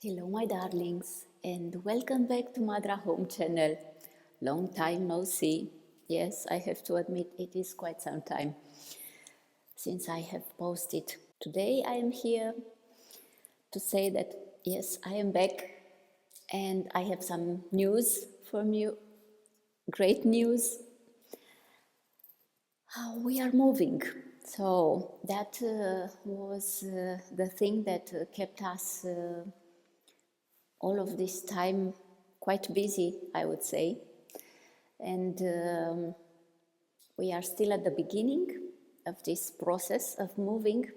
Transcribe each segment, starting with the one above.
Hello, my darlings, and welcome back to Madra Home channel. Long time no see. Yes, I have to admit it is quite some time since I have posted. Today I am here to say that yes, I am back and I have some news from you. Great news. We are moving. So that was the thing that kept us all of this time quite busy, I would say. And we are still at the beginning of this process of moving.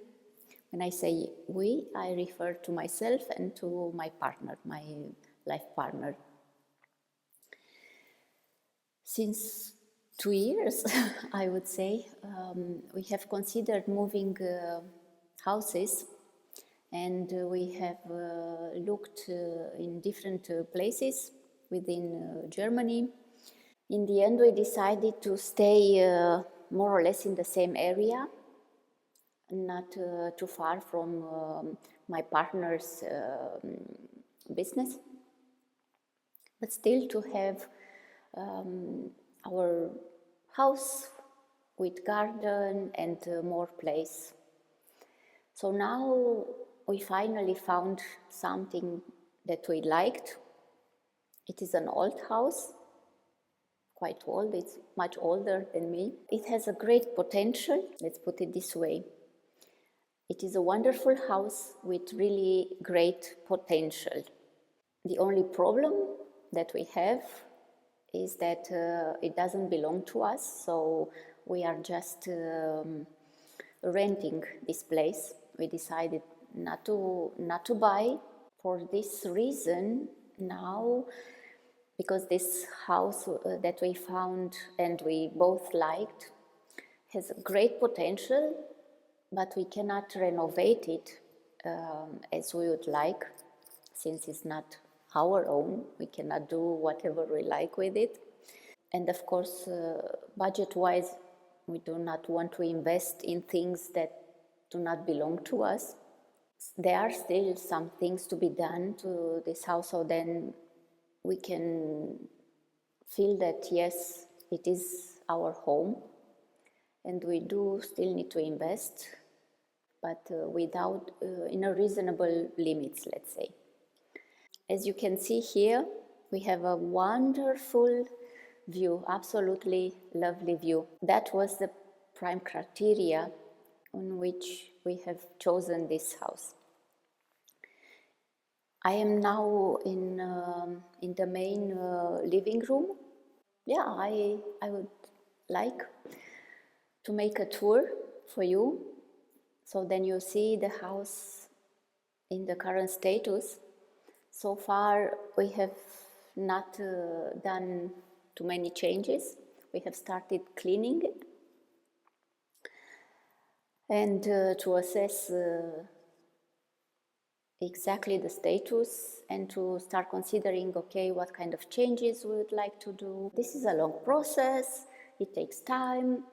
When I say we, I refer to myself and to my partner, my life partner. Since 2 years, I would say, we have considered moving houses, and we have looked in different places within Germany. In the end, we decided to stay more or less in the same area, not too far from my partner's business, but still to have our house with garden and more place. So now we finally found something that we liked. It is an old house, quite old, it's much older than me. It has a great potential, let's put it this way. It is a wonderful house with really great potential. The only problem that we have is that it doesn't belong to us, so we are just renting this place. We decided not to buy. For this reason, now, because this house that we found and we both liked has great potential, but we cannot renovate it as we would like, since it's not our own. We cannot do whatever we like with it. And of course, budget-wise, we do not want to invest in things that do not belong to us. There are still some things to be done to this house, so then we can feel that yes, it is our home, and we do still need to invest, but without in a reasonable limits, let's say. As you can see here, we have a wonderful view, absolutely lovely view. That was the prime criteria on which we have chosen this house. I am now in the main living room. Yeah, I would like to make a tour for you, so then you see the house in the current status. So far, we have not done too many changes. We have started cleaning it and to assess exactly the status and to start considering, okay, what kind of changes we would like to do. This is a long process, it takes time,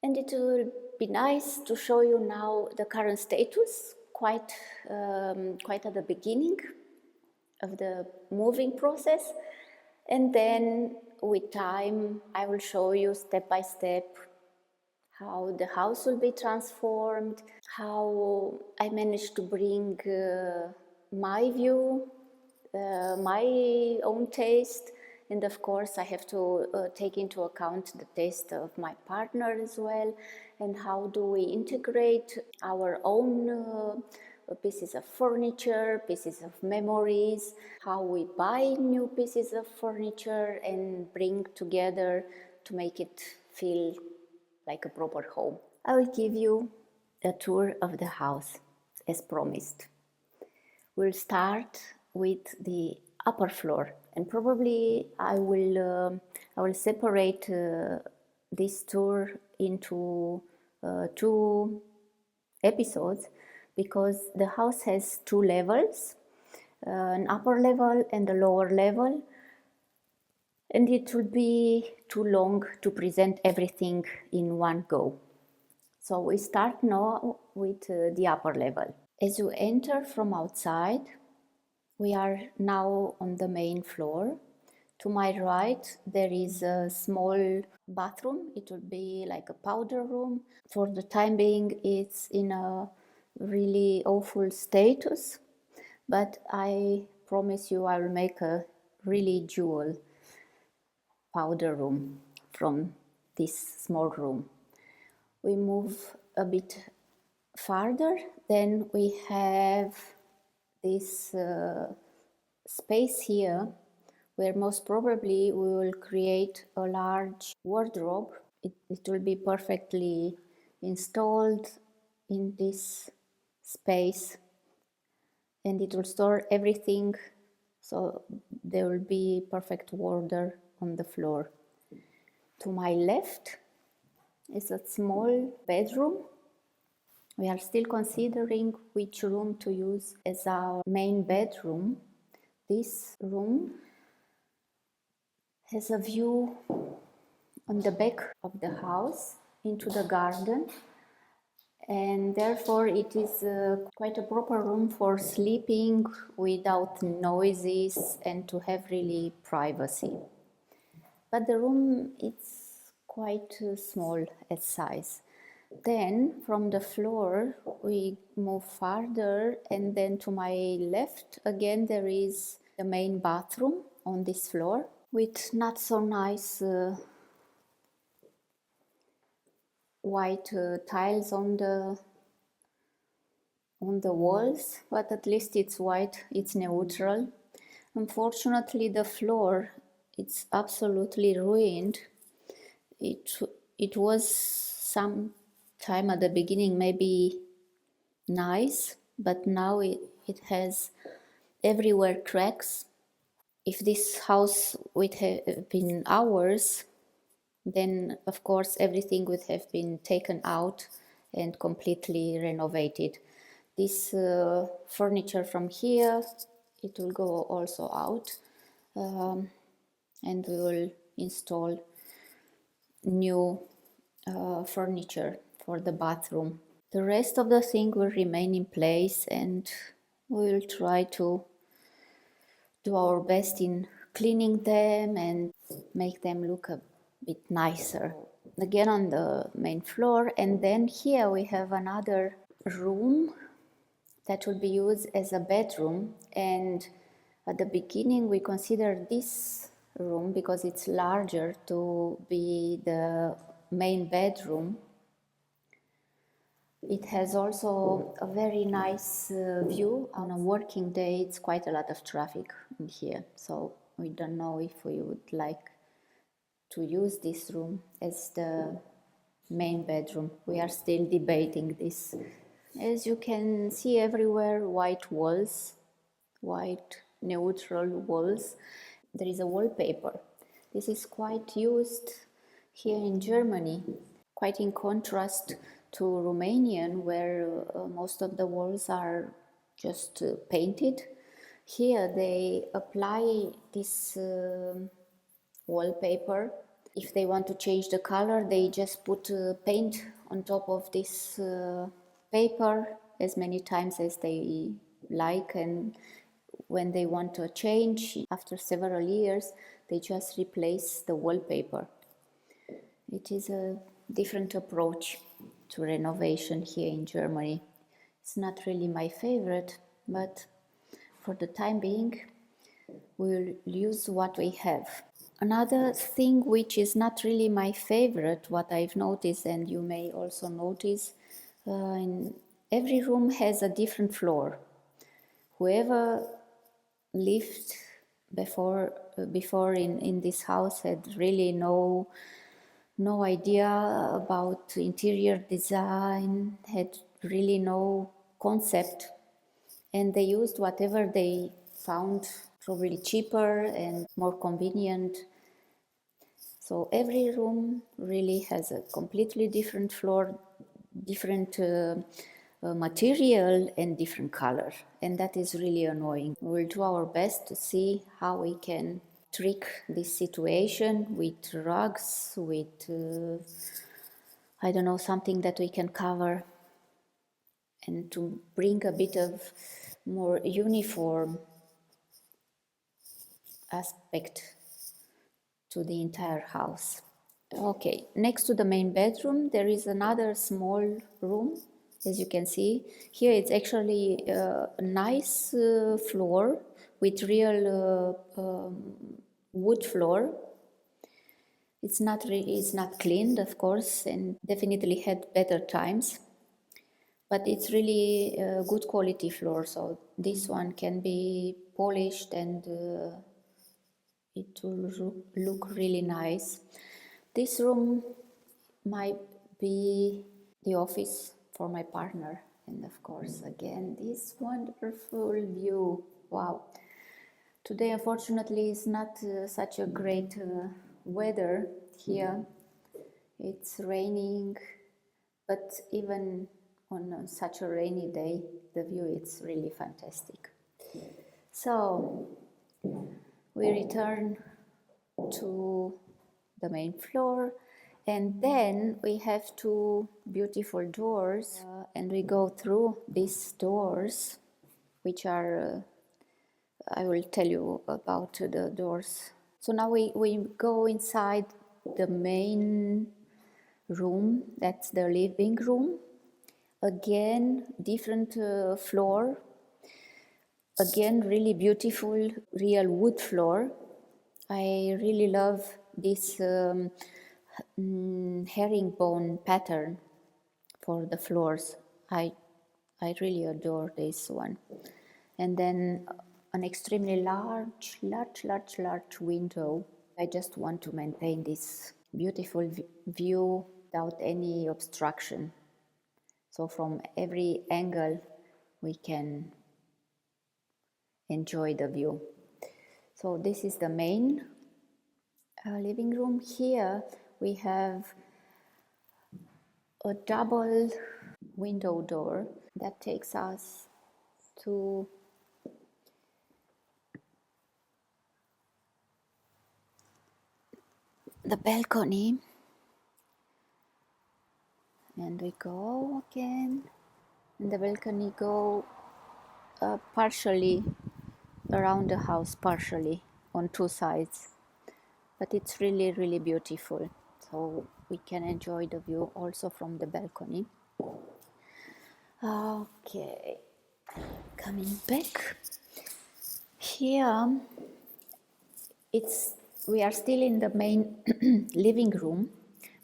and it will be nice to show you now the current status, quite at the beginning of the moving process, and then with time I will show you step by step how the house will be transformed, how I managed to bring my view, my own taste, and of course I have to take into account the taste of my partner as well, and how do we integrate our own pieces of furniture, pieces of memories, how we buy new pieces of furniture and bring together to make it feel like a proper home. I will give you a tour of the house as promised. We'll start with the upper floor, and probably I will separate this tour into 2 episodes, because the house has 2 levels, an upper level and a lower level, and it would be too long to present everything in one go. So we start now with the upper level. As you enter from outside, we are now on the main floor. To my right, there is a small bathroom. It will be like a powder room. For the time being, it's in a really awful status, but I promise you I will make a really jewel powder room from this small room. We move a bit farther, then we have this space here where most probably we will create a large wardrobe. It will be perfectly installed in this space, and it will store everything, so there will be perfect order on the floor. To my left is a small bedroom. We are still considering which room to use as our main bedroom. This room has a view on the back of the house into the garden, and therefore it is quite a proper room for sleeping without noises and to have really privacy. But the room is quite small at size. Then from the floor we move farther, and then to my left again there is the main bathroom on this floor with not so nice white tiles on the walls, but at least it's white, it's neutral. Unfortunately, the floor, it's absolutely ruined. It was some time at the beginning maybe nice, but now it has everywhere cracks. If this house would have been ours, then of course everything would have been taken out and completely renovated. This furniture from here, it will go also out, and we will install new furniture for the bathroom. The rest of the thing will remain in place, and we will try to do our best in cleaning them and make them look a bit nicer. Again on the main floor, and then here we have another room that will be used as a bedroom, and at the beginning we considered this room because it's larger to be the main bedroom. It has also a very nice view. On a working day it's quite a lot of traffic in here, so we don't know if we would like to use this room as the main bedroom. We are still debating this. As you can see everywhere, white walls, white neutral walls. There is a wallpaper. This is quite used here in Germany, quite in contrast to Romanian, where most of the walls are just painted. Here they apply this wallpaper. If they want to change the color, they just put paint on top of this paper as many times as they like, and when they want to change after several years, they just replace the wallpaper. It is a different approach to renovation here in Germany. It's not really my favorite, but for the time being, we'll use what we have. Another thing which is not really my favorite, what I've noticed, and you may also notice, in every room has a different floor. Whoever lived before in this house had really no idea about interior design, had really no concept, and they used whatever they found probably cheaper and more convenient. So every room really has a completely different floor, different material and different color, and that is really annoying. We'll do our best to see how we can trick this situation with rugs, with I don't know, something that we can cover and to bring a bit of more uniform aspect to the entire house. Okay, next to the main bedroom there is another small room. As you can see here, it's actually a nice floor with real wood floor. It's not cleaned, of course, and definitely had better times, but it's really a good quality floor, so this one can be polished and it will look really nice. This room might be the office for my partner, and of course again this wonderful view. Wow, today unfortunately is not such a great weather here. It's raining, but even on such a rainy day the view is really fantastic. So we return to the main floor, and then we have two beautiful doors, and we go through these doors, which are I will tell you about the doors. So now we go inside the main room, that's the living room. Again, different floor, again really beautiful real wood floor. I really love this herringbone pattern for the floors. I really adore this one. And then an extremely large window. I just want to maintain this beautiful view without any obstruction. So from every angle we can enjoy the view. So this is the main living room. Here we have a double window door that takes us to the balcony, and we go again, and the balcony go partially around the house, partially on two sides, but it's really beautiful, so we can enjoy the view also from the balcony. Okay, coming back here, we are still in the main living room,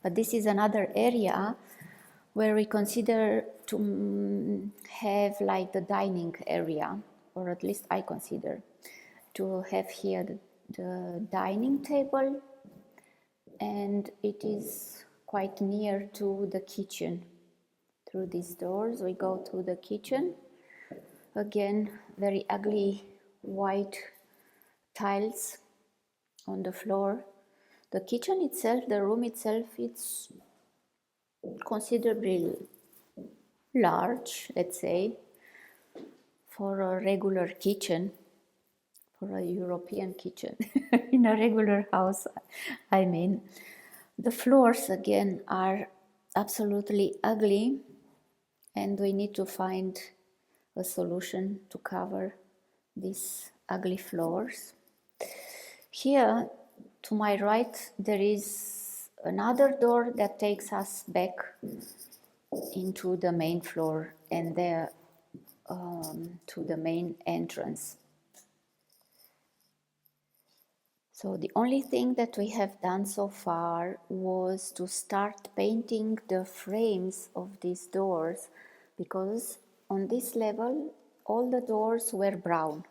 but this is another area where we consider to have like the dining area, or at least I consider to have here the dining table, and it is quite near to the kitchen. Through these doors we go to the kitchen. Again, very ugly white tiles on the floor. The kitchen itself, the room itself, it's considerably large, let's say, for a regular kitchen, for a European kitchen, in a regular house, I mean. The floors, again, are absolutely ugly, and we need to find a solution to cover these ugly floors. Here, to my right, there is another door that takes us back into the main floor, and there to the main entrance. So the only thing that we have done so far was to start painting the frames of these doors, because on this level all the doors were brown,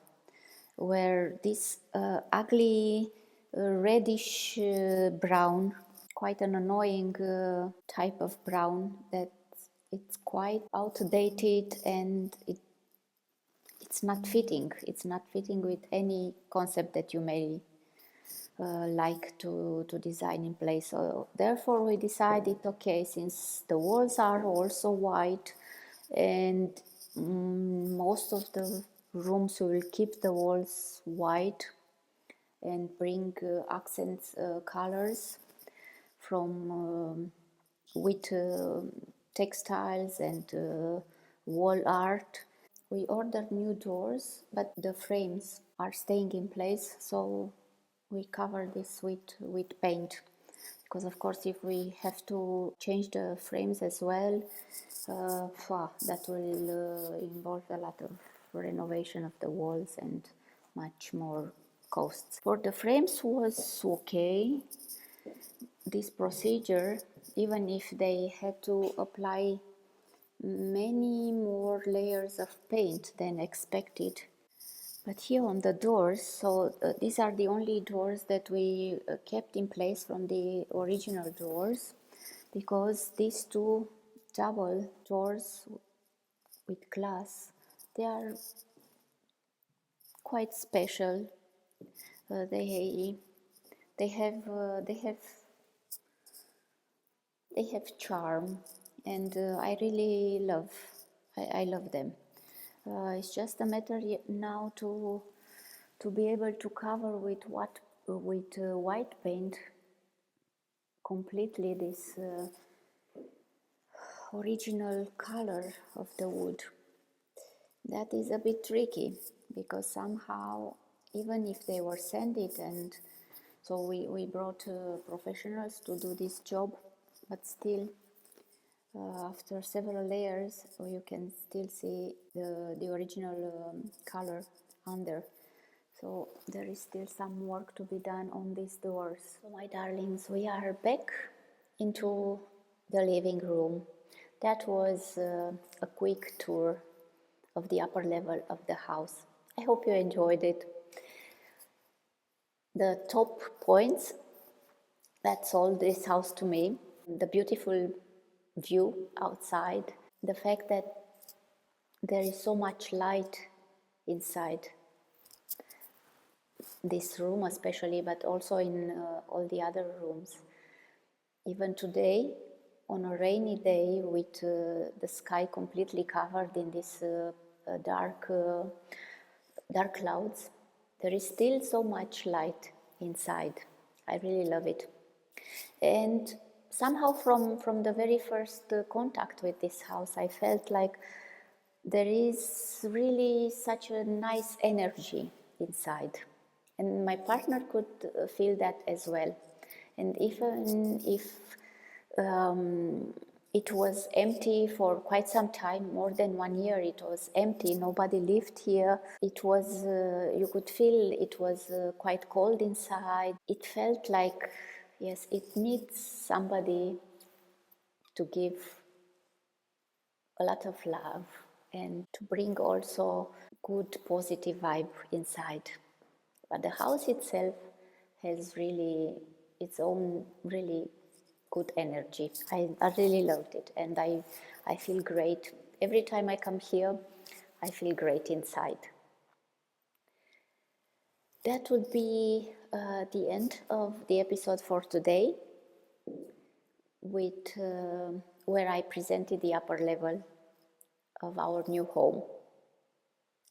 were this ugly reddish brown, quite an annoying type of brown that it's quite outdated, and it's not fitting. It's not fitting with any concept that you may like to design in place. So therefore we decided, okay, since the walls are also white, and most of the rooms will keep the walls white and bring accents colors from with textiles and wall art. We ordered new doors, but the frames are staying in place, so we cover this with paint. Because of course, if we have to change the frames as well, that will involve a lot of renovation of the walls and much more costs. For the frames was okay. This procedure, even if they had to apply many more layers of paint than expected. But here on the doors, so these are the only doors that we kept in place from the original doors, because these two double doors with glass, they are quite special. They have charm, and I love them. It's just a matter now to be able to cover with white paint completely this original color of the wood. That is a bit tricky, because somehow, even if they were sanded, and so we brought professionals to do this job, but still after several layers you can still see the original color under. So there is still some work to be done on these doors. So my darlings, we are back into the living room. That was a quick tour of the upper level of the house. I hope you enjoyed it. The top points that sold this house to me: the beautiful view outside, the fact that there is so much light inside this room especially, but also in all the other rooms. Even today, on a rainy day with the sky completely covered in this dark clouds, there is still so much light inside. I really love it. And somehow from the very first contact with this house, I felt like there is really such a nice energy inside. And my partner could feel that as well. And even if it was empty for quite some time, more than 1 year, it was empty, nobody lived here. It was, you could feel it was quite cold inside. It felt like, yes, it needs somebody to give a lot of love and to bring also good positive vibe inside. But the house itself has really its own really good energy. I really loved it, and I feel great. Every time I come here, I feel great inside. That would be the end of the episode for today, with where I presented the upper level of our new home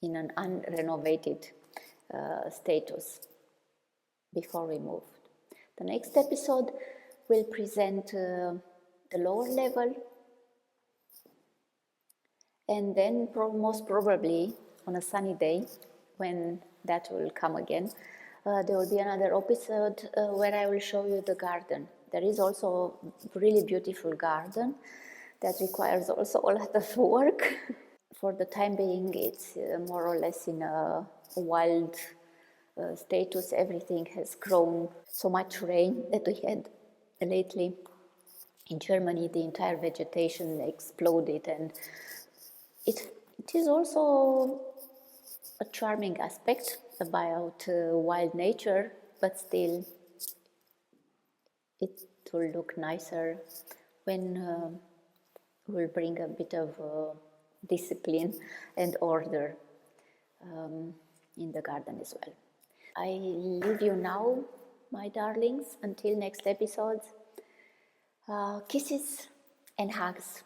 in an unrenovated status before we moved. The next episode will present the lower level, and then most probably on a sunny day, when that will come again, there will be another episode where I will show you the garden. There is also a really beautiful garden that requires also a lot of work. For the time being, it's more or less in a wild status. Everything has grown. So much rain that we had lately in Germany, the entire vegetation exploded, and it is also a charming aspect about wild nature, but still it will look nicer when we'll bring a bit of discipline and order in the garden as well. I leave you now, my darlings, until next episode. Kisses and hugs.